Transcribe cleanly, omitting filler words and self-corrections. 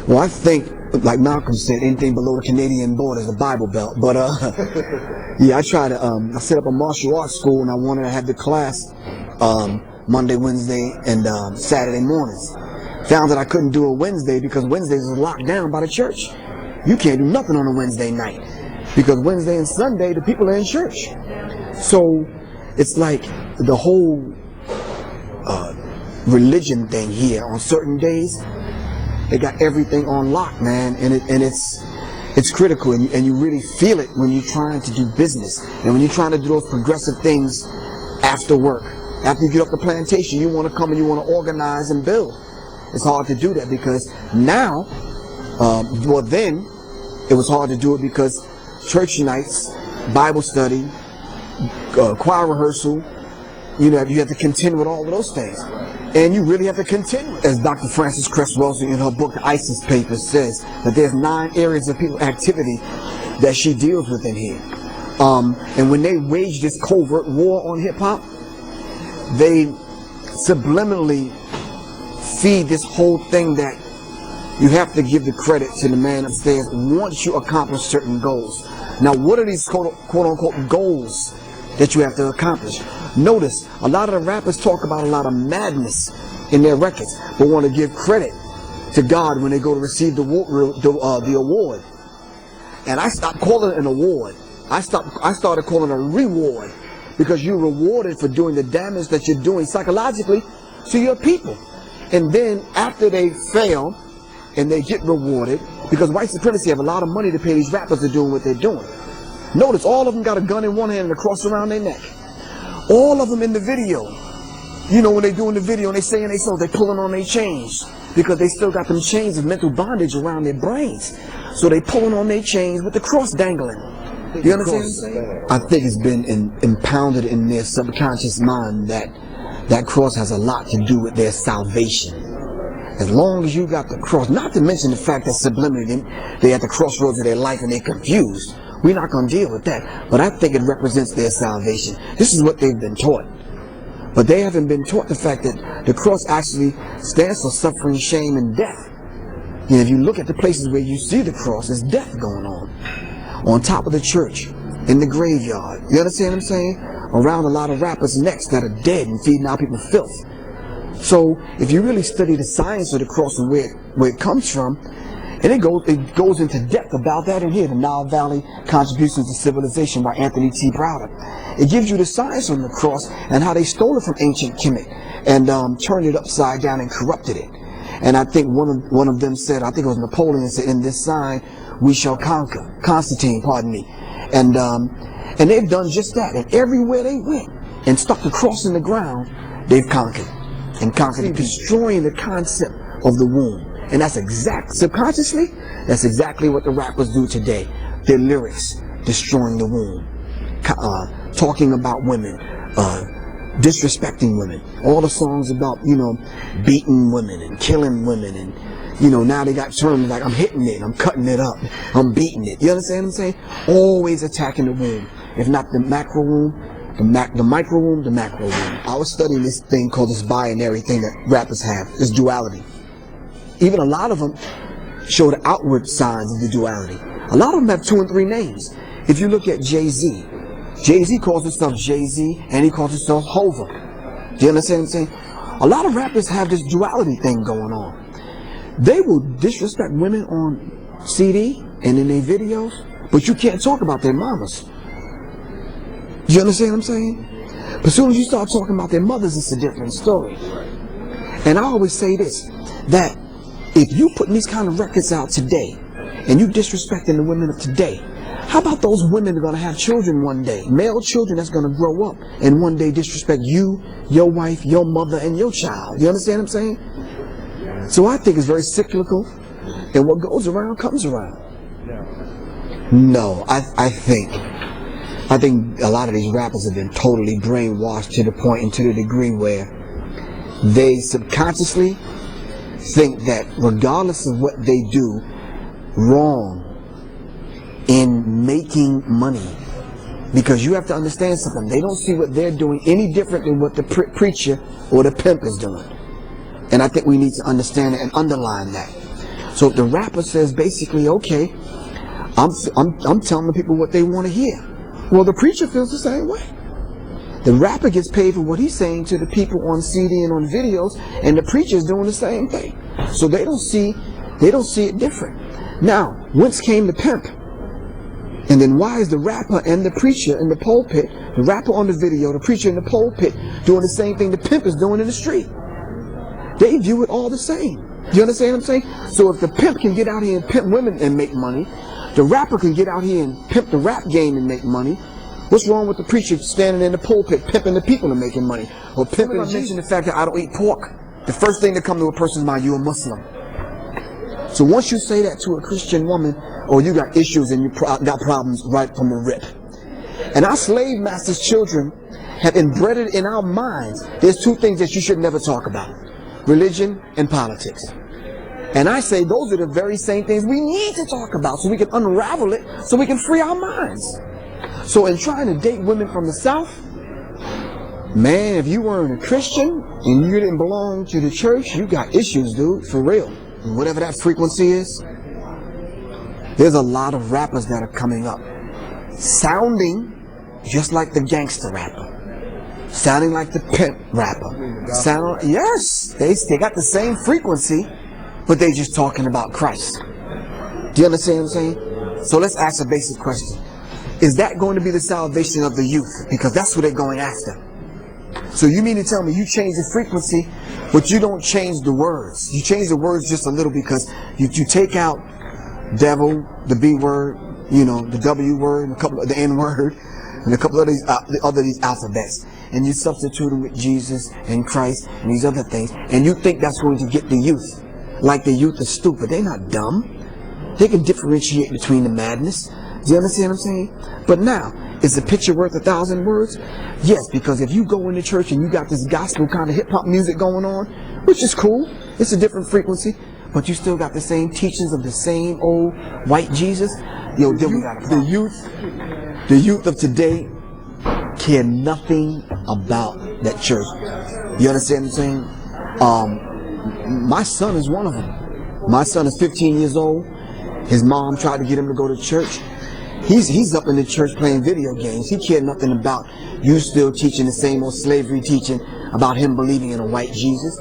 Well, I think, like Malcolm said, anything below the Canadian border is the Bible Belt. But yeah, I tried to. I set up a martial arts school, and I wanted to have the class Monday, Wednesday, and Saturday mornings. Found that I couldn't do a Wednesday because Wednesdays is locked down by the church. You can't do nothing on a Wednesday night because Wednesday and Sunday the people are in church. So it's like the whole religion thing here on certain days. They got everything on lock, man, and it's critical, and you really feel it when you're trying to do business and when you're trying to do those progressive things after work. After you get off the plantation, you want to come and you want to organize and build. It's hard to do that because now, well then, it was hard to do it because church nights, Bible study, choir rehearsal, you know, you have to contend with all of those things. And you really have to continue. As Dr. Frances Cress Welsing in her book, The ISIS Papers, says that there's 9 areas of people activity that she deals with in here. And when they wage this covert war on hip-hop, they subliminally feed this whole thing that you have to give the credit to the man upstairs once you accomplish certain goals. Now, what are these quote-unquote goals that you have to accomplish? Notice, a lot of the rappers talk about a lot of madness in their records, but want to give credit to God when they go to receive the award. And I stopped calling it an award. I started calling it a reward, because you're rewarded for doing the damage that you're doing psychologically to your people. And then after they fail and they get rewarded, because white supremacy have a lot of money to pay these rappers for doing what they're doing. Notice all of them got a gun in one hand and a cross around their neck. All of them in the video. You know, when they doing the video and they saying they songs, they pulling on their chains because they still got them chains of mental bondage around their brains. So they pulling on their chains with the cross dangling. You understand what I'm saying? I think it's been impounded in their subconscious mind that that cross has a lot to do with their salvation. As long as you got the cross, not to mention the fact that subliminally they at the crossroads of their life and they're confused. We're not going to deal with that. But I think it represents their salvation. This is what they've been taught. But they haven't been taught the fact that the cross actually stands for suffering, shame, and death. And if you look at the places where you see the cross, there's death going on. On top of the church, in the graveyard. You understand what I'm saying? Around a lot of rappers' necks that are dead and feeding our people filth. So if you really study the science of the cross and where it comes from, and it goes into depth about that in here, the Nile Valley Contributions to Civilization by Anthony T. Browder. It gives you the science on the cross and how they stole it from ancient Kemet and turned it upside down and corrupted it. And I think one of them said, I think it was Napoleon, said, "In this sign we shall conquer." Constantine, pardon me. And they've done just that. And everywhere they went and stuck the cross in the ground, they've conquered. And conquered, destroying the concept of the womb. And that's subconsciously, that's exactly what the rappers do today. Their lyrics, destroying the womb, talking about women, disrespecting women. All the songs about, you know, beating women and killing women, and, you know, now they got terms like, I'm hitting it, I'm cutting it up, I'm beating it. You understand what I'm saying? Always attacking the womb. If not the macro womb, the micro womb, the macro womb. I was studying this thing called this binary thing that rappers have, this duality. Even a lot of them show the outward signs of the duality. A lot of them have 2 and 3 names. If you look at Jay-Z, Jay-Z calls himself Jay-Z and he calls himself Hova. Do you understand what I'm saying? A lot of rappers have this duality thing going on. They will disrespect women on CD and in their videos, but you can't talk about their mamas. Do you understand what I'm saying? But as soon as you start talking about their mothers, it's a different story. And I always say this, that if you putting these kind of records out today and you disrespecting the women of today, how about those women that are going to have children one day, male children that's going to grow up and one day disrespect you, your wife, your mother, and your child? You understand what I'm saying? So I think it's very cyclical, and what goes around comes around. No, I think a lot of these rappers have been totally brainwashed to the point and to the degree where they subconsciously think that regardless of what they do wrong in making money, because you have to understand something, they don't see what they're doing any different than what the preacher or the pimp is doing. And I think we need to understand it and underline that. So if the rapper says basically, okay, I'm telling the people what they want to hear. Well, the preacher feels the same way. The rapper gets paid for what he's saying to the people on CD and on videos, and the preacher's doing the same thing. So they don't see it different. Now, whence came the pimp? And then why is the rapper and the preacher in the pulpit, the rapper on the video, the preacher in the pulpit, doing the same thing the pimp is doing in the street? They view it all the same. Do you understand what I'm saying? So if the pimp can get out here and pimp women and make money, the rapper can get out here and pimp the rap game and make money. What's wrong with the preacher standing in the pulpit pimping the people and making money? Or pimping, I mentioned the fact that I don't eat pork. The first thing that comes to a person's mind, you're a Muslim. So once you say that to a Christian woman, or you got issues and you got problems right from the rip. And our slave masters' children have inbred it in our minds. There's two things that you should never talk about: religion and politics. And I say those are the very same things we need to talk about so we can unravel it, so we can free our minds. So in trying to date women from the South, man, if you weren't a Christian and you didn't belong to the church, you got issues, dude, for real. And whatever that frequency is, there's a lot of rappers that are coming up, sounding just like the gangster rapper, sounding like the pimp rapper. Yes, they got the same frequency, but they just talking about Christ. Do you understand what I'm saying? So let's ask a basic question. Is that going to be the salvation of the youth? Because that's what they're going after. So you mean to tell me you change the frequency, but you don't change the words? You change the words just a little because you take out devil, the B word, you know, the W word, and a couple of the N word, and a couple of these these alphabets, and you substitute them with Jesus and Christ and these other things, and you think that's going to get the youth. Like the youth is stupid. They're not dumb. They can differentiate between the madness. Do you understand what I'm saying? But now, is the picture worth 1,000 words? Yes, because if you go into church and you got this gospel kind of hip-hop music going on, which is cool, it's a different frequency, but you still got the same teachings of the same old white Jesus, yo, then we got a problem. The youth of today care nothing about that church. You understand what I'm saying? My son is one of them. My son is 15 years old. His mom tried to get him to go to church. He's up in the church playing video games. He cared nothing about you still teaching the same old slavery teaching about him believing in a white Jesus.